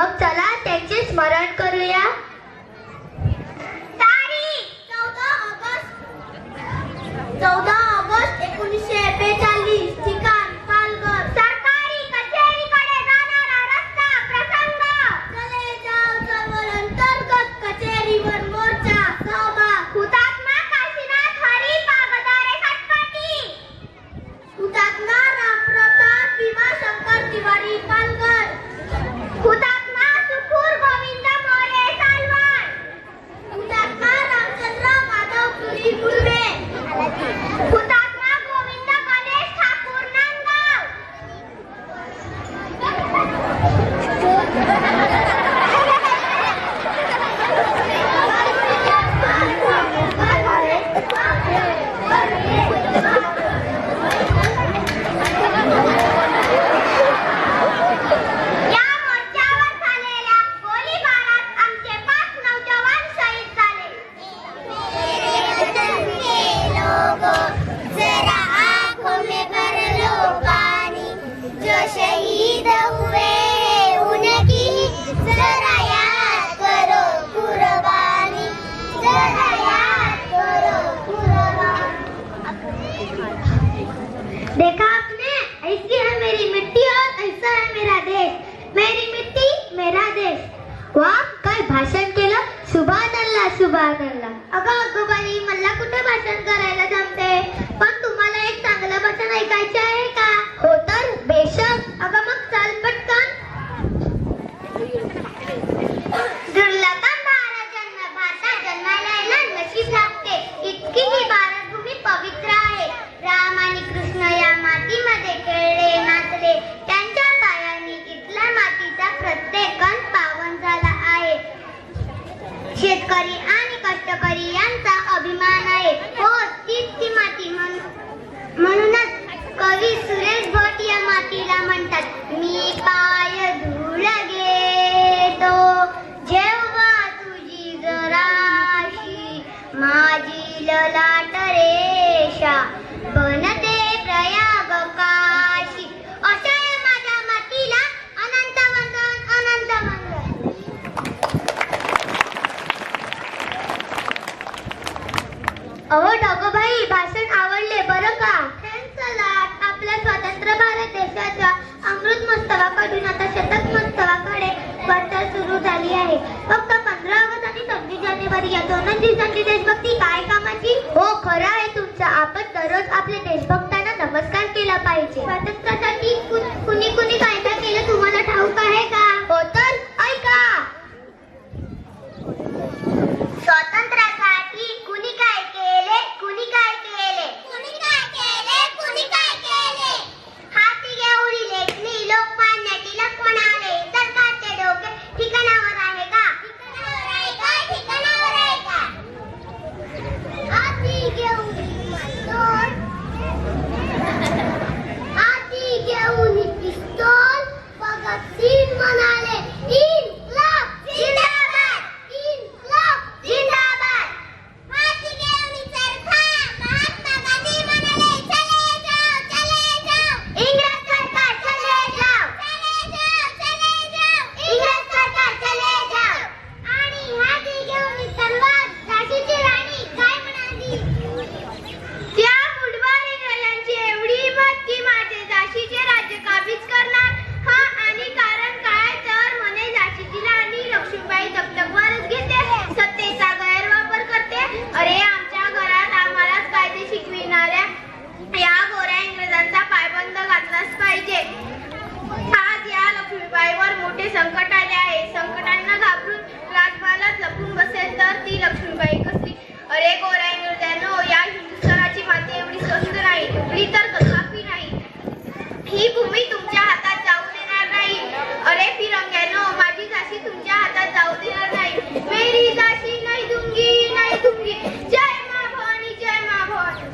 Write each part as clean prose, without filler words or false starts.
मग चला त्यांचे स्मरण करूया. तारीख 14 ऑगस्ट 1942. ठिकाण पालघर. सरकारी कचेरीकडे जाणारा रस्ता. प्रसंग चले जाव चळवळ अंतर्गत कचेरीवर मोर्चा. सहभाग हुतात्मा काशीनाथ हरी पागदारे खटपटी. हुतात्मा रामप्रसाद भीमाशंकर तिवारी पालघर. हुतात्मा सुखूर गोविंद मोरे सालवण. हुतात्मा रामचंद्र माधव पुरी गुळवे. हुतात्मा गोविंद गणेश ठाकूर नांदगाव. या मोर्चावर झालेल्या गोळीबारात आमचे 5 नौजवान शहीद झाले. जरा आंखों में भर लो पानी. जो शहीद हुए उनकी जरा याद करो कुर्बानी. जरा याद करो कुर्बानी. देखा आपने, ऐसी है मेरी मिट्टी और ऐसा है मेरा देश. मेरी मिट्टी मेरा देश. वाह, काय भाषण केलं. सुभान अल्लाह सुभान अल्लाह. अगं बाई, मला कुठे भाषण करायला जमते, पण तुम्हाला एक चांगलं भाषण ऐकायचे आहे का? हो तर बेशक. अगं मग चाल पटकन. दुर्लभम भारत जन्म. भारतात जन्माला यायला नशीब लागते. इतकी ही भारतभूमी पवित्र आहे. राम आणि कृष्ण या मातीमध्ये खेळले नाचले. त्यांच्या पायांनी इथल्या मातीचा प्रत्येक कण पावन झाला आहे. शेतकरी आणि कष्टकरी यांचा अभिमान आहे. हो, तीच ती माती. म्हणूनच कवी सुरेश भट या मातीला म्हणतात, मी पाय धूळ घेतो जेव्हा तुझी जराशी माझी ललाट रेषा बनते प्रयाग काशी. अशा या माझ्या मातीला अनंत वंदन अनंत वंदन. अहो ढगोबाई, भाषण आवडले बरं का? चला, आपल्या स्वतंत्र भारत देशाच्या अमृत महोत्सवाकडून आता शतक महोत्सवाकडे वाटचाल सुरू झाली आहे. फक्त 15 ऑगस्ट आणि 26 जानेवारी या 2 दिवसांची देशभक्ती काय कामाची? हो, खरं आहे तुमचं. आपण दररोज आपल्या देशभक्तांना नमस्कार केला पाहिजे. स्वातंत्र्यासाठी कुणी कुणी काय काय केलं तुम्हाला ठाऊक आहे का? हो तर ऐका. स्वातंत्र्यासाठी कुणी काय केले, कुणी काय केले, कुणी काय केले, कुणी काय केले. हाती घेऊन लेखणी लोकमान्य टिळक म्हणाले, सरकारचे डोके ठिकाणावर आहे का? ठिकाणावर आहे का? ठिकाणावर आहे का? हाती घेऊन पिस्तूल, हाती घेऊन पिस्तूल भगतसिंग म्हणाले, इन्क्लाब जिंदाबाद, इन्क्लाब जिंदाबाद. हाती घेऊन चरखा महात्मा गांधी म्हणाले, चले जाओ, चले जाओ. इंग्रज सरकार चले जाओ, चले जाओ, चले जाओ. इंग्रज सरकार चले जाओ. आणि हाती घेऊन तलवार झाशीची राणी काय म्हणाली? त्या फुटबॉल इंग्रजांची एवढी हिंमत की माझे झाशीचे राज्य काबीज करणार. हा, आणि कारण काय तर म्हणे झाशीची राणी लक्ष्मीबाई दप्तरवरच घेते, सत्तेचा गैरवापर करते. अरे, आमच्या घरात आम्हालाच कायदे शिकविणाऱ्या या गोऱ्या इंग्रजांचा पायबंद घातलाच पाहिजे. आज या लक्ष्मीबाईवर मोठे संकट आले आहे. संकटांना घाबरून राजमहालात लपून बसेल तर ती लक्ष्मीबाई कसली? अरे गोऱ्या इंग्रजांनो, या हिंदुस्थानाची माती एवढी स्वस्त नाही, तुकडी तर तथापि नाही. ही भूमी तुमच्या हातात जाऊ देणार नाही. अरे फिरंग्यानो, माझी झाशी तुमच्या हातात जाऊ देणार नाही. मेरी झाशी नाही दूंगी, नाही दूंगी. जय माँ भवानी, जय माँ भवानी.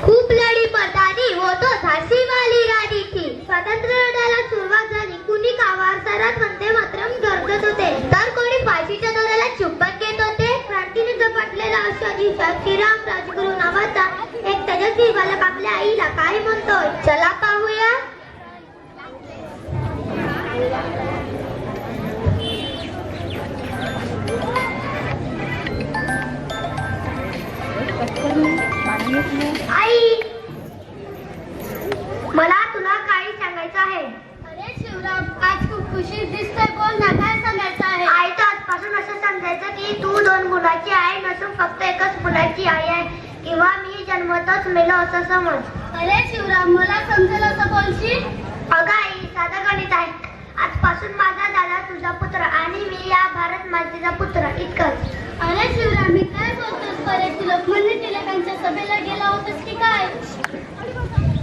खूप लढी पडतानी वो तो झाशी वाली राणी थी. स्वातंत्र्य लढ्याला सुरुवात झाली. कुणी कावारसारात वंदे मातरम गरजत होते, तर कोणी फाशीच्या दोऱ्याला चुंबन घेत होते. क्रांतीने झपाटलेला अशा दिवसात श्रीराम राजगुरू नावाचा एक तेजस्वी बालक आपल्या आईला काय म्हणतोय, चला पाहूया. आई, मला तुला काही सांगायचं आहे. अरे शिवराम, आज खूप खुशी दिसतंय, बोल ना, काय सांगायचं आहे? आई, तर आजपासून असं समजायचं की तू 2 मुलाची आई नसून फक्त एकच मुलाची आई आहे, किंवा मी जन्मतच मेलो असं समज. अरे शिवराम, मला समजेल असं बोलशील? अगं आई, साधं गणित आहे. आजपासून माझा दादा तुझा पुत्र आणि मी या भारत मातेचा पुत्र, इतकंच. अरे शिवराम, मी काय बोलतोस बरे? तू लोकमान्य टिळकांच्या सभेला गेला होतास की काय?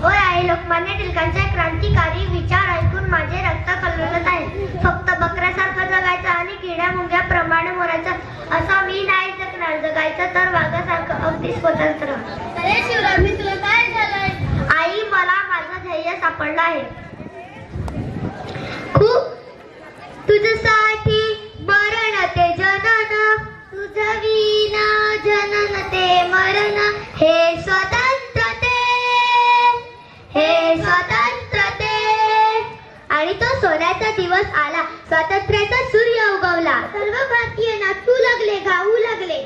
होय आई, लोकमान्य टिळकांचे क्रांतिकारी विचार ऐकून माझे रक्त कलवलत आहे. फक्त बकऱ्यासारखं जगायचं आणि किड्या मुंग्याप्रमाणे मरायचं असं मी नाही जगणार. जगायचं तर वाघासारखं, अगदी स्वतंत्र. अरे शिवराम, मी तुला काय झालंय? आई, मला माझं ध्येय सापडलं आहे. खूप तुझ्यासाठी मरण ते जनन, तुझं विना जनन ते मरण, हे स्वतंत्रते, हे स्वतंत्रते. आणि तो सोन्याचा दिवस आला, स्वातंत्र्याचा सूर्य उगवला. सर्व भारतीय नाचू लागले, गाऊ लागले.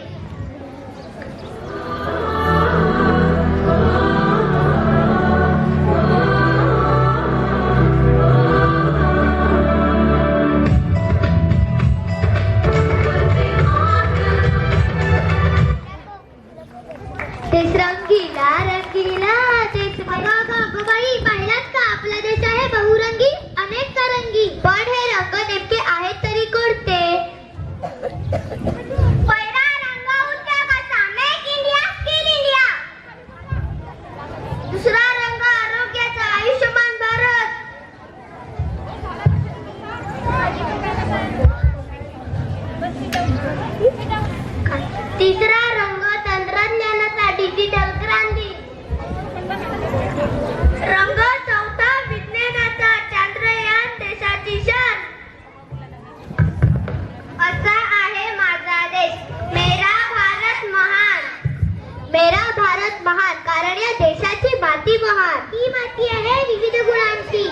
देश रंगीला रंगीला देश. अगं बाई, पाहिलात का? आपला देश आहे बहुरंगी, अनेक तरंगी. पण हे रंग नेमके आहेत तरी कोणते? पहिला रंग उठला कसा? Make India, skill India. दुसरा रंग आरोग्याचा, आयुष्यमान भारत. तिसरा रंग तंत्रज्ञानाचा, डिजिटल क्रांती. रंग चौथा विज्ञानाचा, चांद्रयान, देशाची शान. असा आहे माझा देश, मेरा भारत महान. मेरा भारत महान कारण या देशाची माती महान. ही माती आहे विविध गुणांची.